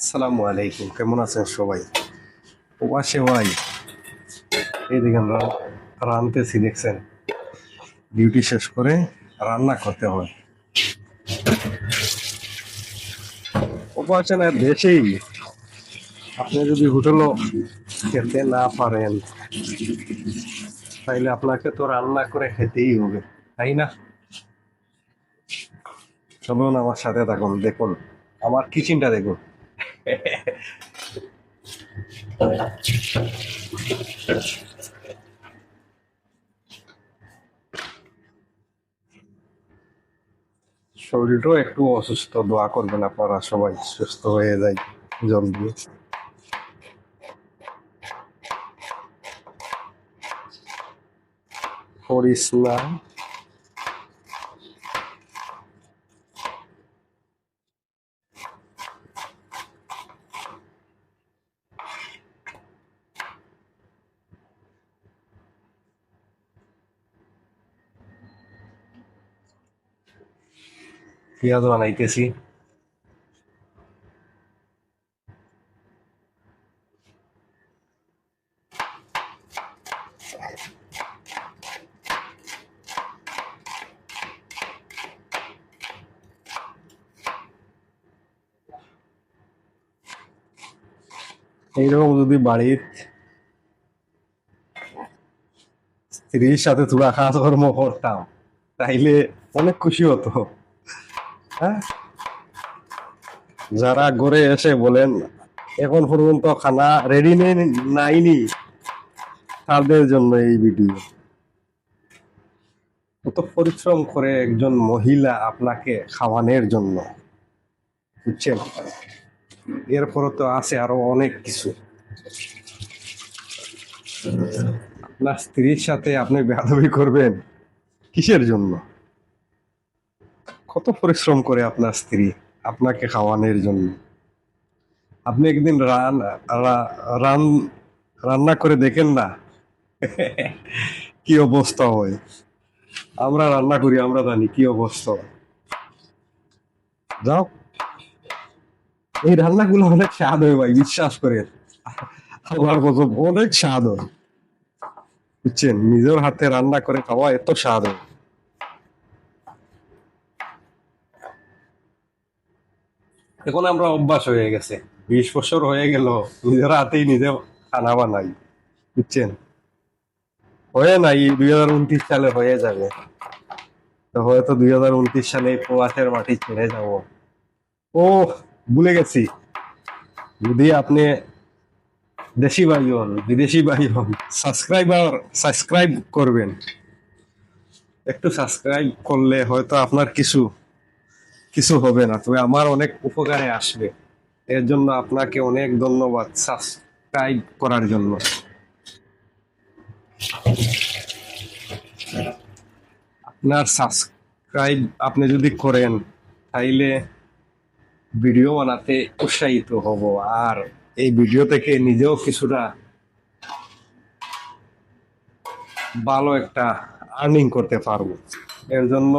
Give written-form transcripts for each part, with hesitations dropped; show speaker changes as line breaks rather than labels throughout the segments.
আসসালামু আলাইকুম, কেমন আছেন সবাই? প্রবাসে ভাই, এই দেখেন রানতেছি, দেখছেন? ডিউটি শেষ করে রান্না করতে হয়। প্রবাসে না দেশেই, আপনি যদি হোটেলও খেতে না পারেন তাইলে আপনাকে তো রান্না করে খেতেই হবে, তাই না? চলুন আমার সাথে থাকুন, দেখুন আমার কিচেনটা দেখুন। শরীরটাও একটু অসুস্থ, দোয়া করবেন আপনারা সবাই সুস্থ হয়ে যায় জলদি। করিস না। পেঁয়াজ বানাইতেছি। এইরকম যদি বাড়ির স্ত্রীর সাথে তোরা কাজকর্ম করতাম তাইলে অনেক খুশি হতো। হ্যাঁ, যারা ঘরে এসে বলেন এখন পর্যন্ত খানা রেডি নাইনি, তাদের জন্য এই ভিডিও। কত পরিশ্রম করে একজন মহিলা আপনাকে খাওয়ানোর জন্য, বুঝছেন? এরপরও তো আছে আরো অনেক কিছু। আপনার স্ত্রীর সাথে আপনি বেয়াদবি করবেন কিসের জন্য? কত পরিশ্রম করে আপনার স্ত্রী আপনাকে খাওয়ানোর জন্য। আপনি একদিন রান রান্না করে দেখেন না কি অবস্থা হয়। আমরা রান্না করি, আমরা জানি কি অবস্থা হয়। যাও, এই রান্নাগুলো অনেক স্বাদ হয় ভাই, বিশ্বাস করেন। আমার কসম, অনেক স্বাদ হয়, বুঝছেন? নিজের হাতে রান্না করে খাওয়া এত স্বাদ হয়। এখন আমরা অভ্যাস হয়ে গেছে, 20 বছর হয়ে গেল নিজের হাতেই নিজে খানা বানাই, বুঝছেন? হয়ে নাই, 2029 সালে হয়ে যাবে। তো হয়তো 2029 সালে প্রবাসের মাটি ছেড়ে যাব। ও, ভুলে গেছি, যদি আপনি দেশি ভাই হন, বিদেশি ভাই হন, সাবস্ক্রাইব করবেন। একটু সাবস্ক্রাইব করলে হয়তো আপনার কিছু কিছু হবে না, তবে আমার অনেক উপকারে আসবে। এর জন্য আপনাকে অনেক ধন্যবাদ সাবস্ক্রাইব করার জন্য। আপনার সাবস্ক্রাইব আপনি যদি করেন তাইলে ভিডিও বানাতে উৎসাহিত হব, আর এই ভিডিও থেকে নিজেও কিছুটা ভালো একটা আর্নিং করতে পারবো। এর জন্য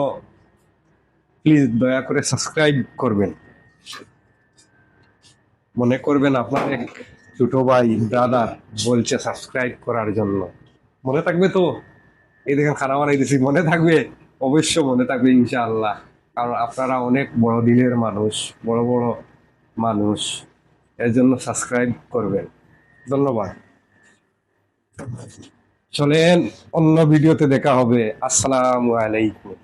প্লিজ দয়া করে সাবস্ক্রাইব করবেন। মনে করবেন আপনার এক ছোট ভাই, ব্রাদার বলছে সাবস্ক্রাইব করার জন্য। মনে থাকবে তো? এই দেখেন খানা বানাই দিছি, মনে থাকবে? অবশ্য মনে থাকবে ইনশাআল্লাহ, কারণ আপনারা অনেক বড় দিলের মানুষ, বড় বড় মানুষ। এর জন্য সাবস্ক্রাইব করবেন। ধন্যবাদ। চলেন, অন্য ভিডিওতে দেখা হবে। আসসালামু আলাইকুম।